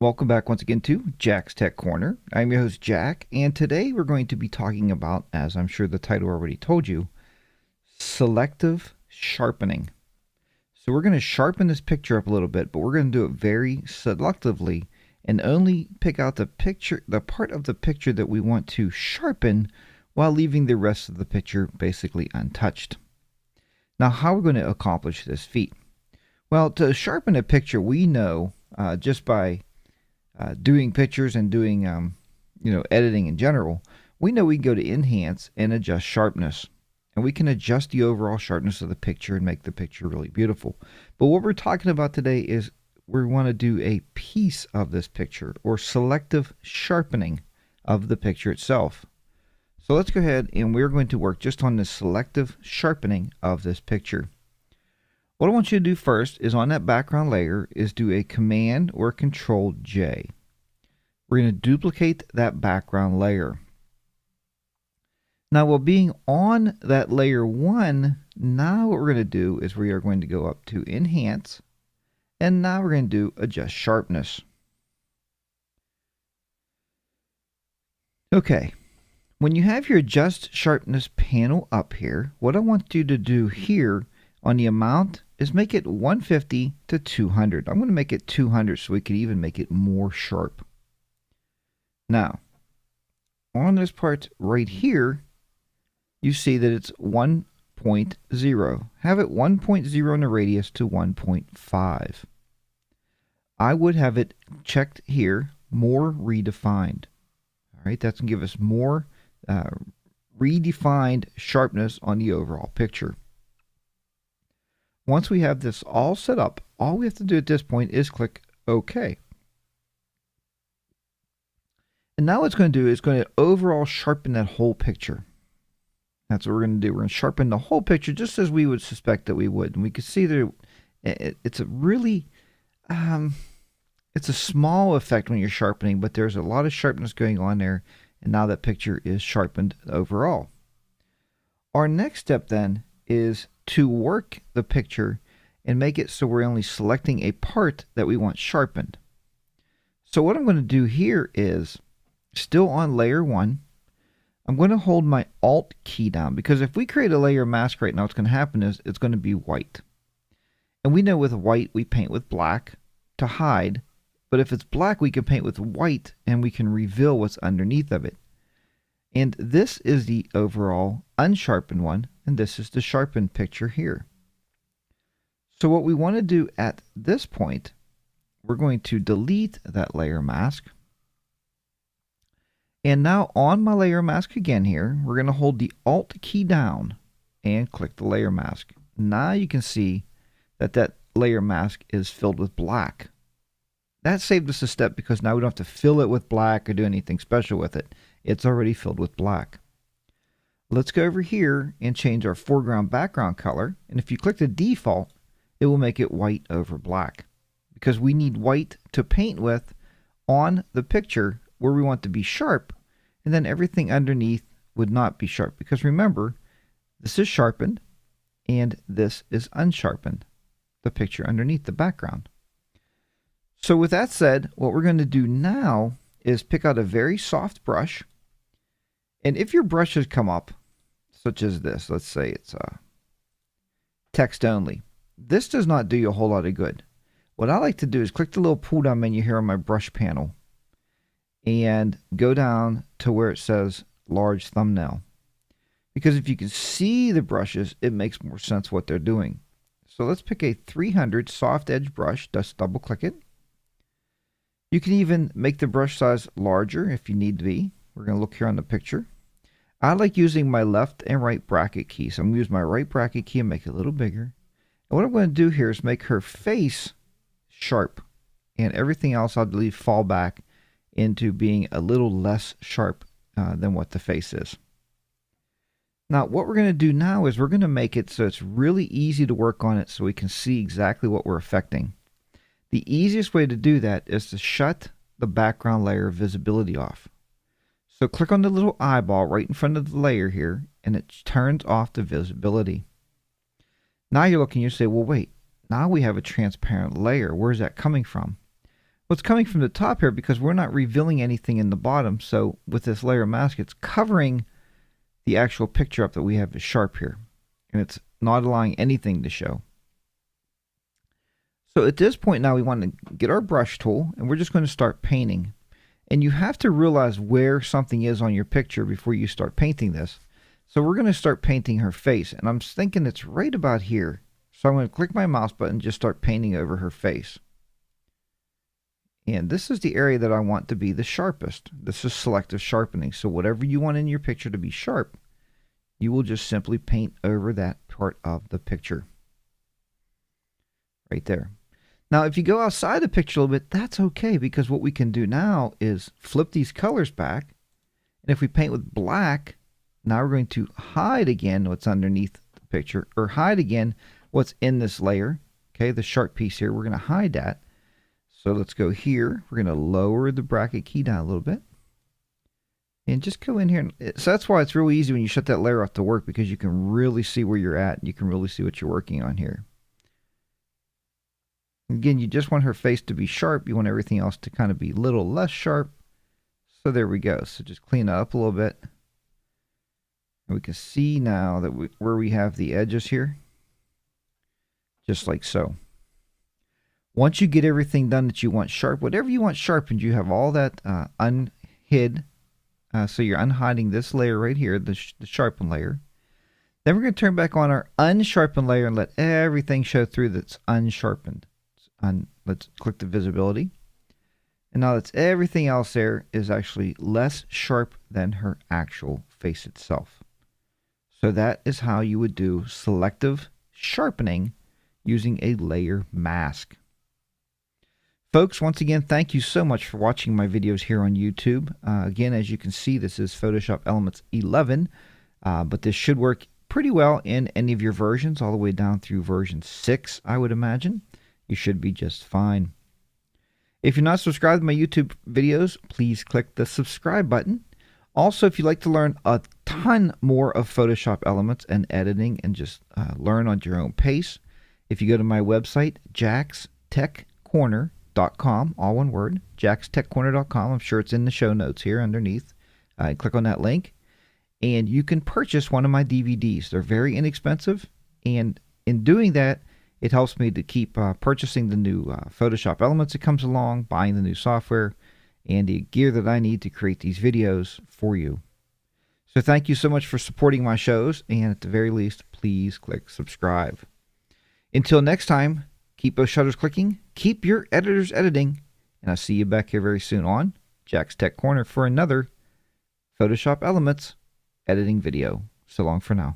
Welcome back once again to Jack's Tech Corner. I'm your host, Jack, and today we're going to be talking about, as I'm sure the title already told you, selective sharpening. So we're going to sharpen this picture up a little bit, but we're going to do it very selectively and only pick out the part of the picture that we want to sharpen while leaving the rest of the picture basically untouched. Now, how are we going to accomplish this feat? Well, to sharpen a picture, we know just by doing pictures and doing editing in general, we know we can go to enhance and adjust sharpness, and we can adjust the overall sharpness of the picture and make the picture really beautiful. But what we're talking about today is we want to do a piece of this picture, or selective sharpening of the picture itself. So let's go ahead and we're going to work just on the selective sharpening of this picture. What I want you to do first is on that background layer is do a Command or Control J. We're going to duplicate that background layer. Now, while being on that layer 1, now what we're going to do is we are going to go up to Enhance, and now we're going to do Adjust Sharpness. Okay, when you have your Adjust Sharpness panel up here, what I want you to do here on the amount is make it 150 to 200. I'm going to make it 200 so we could even make it more sharp. Now, on this part right here, you see that it's 1.0. Have it 1.0 in the radius to 1.5. I would have it checked here, more redefined. All right, that's going to give us more redefined sharpness on the overall picture. Once we have this all set up, all we have to do at this point is click OK. And now what it's going to do is going to overall sharpen that whole picture. That's what we're going to do. We're going to sharpen the whole picture just as we would suspect that we would. And we can see that it's a really, it's a small effect when you're sharpening, but there's a lot of sharpness going on there. And now that picture is sharpened overall. Our next step then is to work the picture and make it so we're only selecting a part that we want sharpened. So what I'm going to do here is, still on layer 1, I'm going to hold my Alt key down, because if we create a layer mask right now, what's going to happen is it's going to be white. And we know with white we paint with black to hide, but if it's black we can paint with white and we can reveal what's underneath of it. And this is the overall unsharpened one, and this is the sharpened picture here. So what we want to do at this point, we're going to delete that layer mask. And now on my layer mask again here, we're going to hold the Alt key down and click the layer mask. Now you can see that that layer mask is filled with black. That saved us a step because now we don't have to fill it with black or do anything special with it. It's already filled with black. Let's go over here and change our foreground background color. And if you click the default, it will make it white over black, because we need white to paint with on the picture where we want to be sharp, and then everything underneath would not be sharp, because remember, this is sharpened and this is unsharpened, the picture underneath the background. So with that said, what we're going to do now is pick out a very soft brush, and if your brushes come up, such as this, let's say it's text only, this does not do you a whole lot of good. What I like to do is click the little pull down menu here on my brush panel and go down to where it says large thumbnail, because if you can see the brushes, it makes more sense what they're doing. So let's pick a 300 soft edge brush, just double click it. You can even make the brush size larger if you need to be. We're going to look here on the picture. I like using my left and right bracket key, so I'm going to use my right bracket key and make it a little bigger. And what I'm going to do here is make her face sharp, and everything else I'll leave fall back into being a little less sharp than what the face is. Now what we're going to do now is we're going to make it so it's really easy to work on it so we can see exactly what we're affecting. The easiest way to do that is to shut the background layer visibility off. So click on the little eyeball right in front of the layer here, and it turns off the visibility. Now you're looking, you say, well, wait, now we have a transparent layer. Where's that coming from? What's coming from the top here, because we're not revealing anything in the bottom, so with this layer mask, it's covering the actual picture up that we have as sharp here, and it's not allowing anything to show. So at this point now, we want to get our brush tool, and we're just going to start painting. And you have to realize where something is on your picture before you start painting this. So we're going to start painting her face, and I'm thinking it's right about here. So I'm going to click my mouse button and just start painting over her face. And this is the area that I want to be the sharpest. This is selective sharpening. So whatever you want in your picture to be sharp, you will just simply paint over that part of the picture. Right there. Now, if you go outside the picture a little bit, that's okay, because what we can do now is flip these colors back. And if we paint with black, now we're going to hide again what's underneath the picture, or hide again what's in this layer. Okay, the sharp piece here, we're going to hide that. So let's go here. We're going to lower the bracket key down a little bit. And just go in here. So that's why it's really easy when you shut that layer off to work, because you can really see where you're at. And you can really see what you're working on here. Again, you just want her face to be sharp. You want everything else to kind of be a little less sharp. So there we go. So just clean it up a little bit. And we can see now that where we have the edges here. Just like so. Once you get everything done that you want sharp, whatever you want sharpened, you have all that unhid. So you're unhiding this layer right here, the sharpen layer. Then we're going to turn back on our unsharpened layer and let everything show through that's unsharpened. Let's click the visibility. And now that's everything else there is actually less sharp than her actual face itself. So that is how you would do selective sharpening using a layer mask. Folks, once again, thank you so much for watching my videos here on YouTube. Again, as you can see, this is Photoshop Elements 11, but this should work pretty well in any of your versions, all the way down through version 6, I would imagine. You should be just fine. If you're not subscribed to my YouTube videos, please click the subscribe button. Also, if you'd like to learn a ton more of Photoshop Elements and editing and just learn on your own pace, if you go to my website, jackstechcorner.com, all one word, jackstechcorner.com. I'm sure it's in the show notes here underneath. Click on that link, and you can purchase one of my DVDs. They're very inexpensive, and in doing that, it helps me to keep purchasing the new Photoshop Elements that comes along, buying the new software, and the gear that I need to create these videos for you. So thank you so much for supporting my shows, and at the very least, please click subscribe. Until next time, keep those shutters clicking, keep your editors editing, and I'll see you back here very soon on Jack's Tech Corner for another Photoshop Elements editing video. So long for now.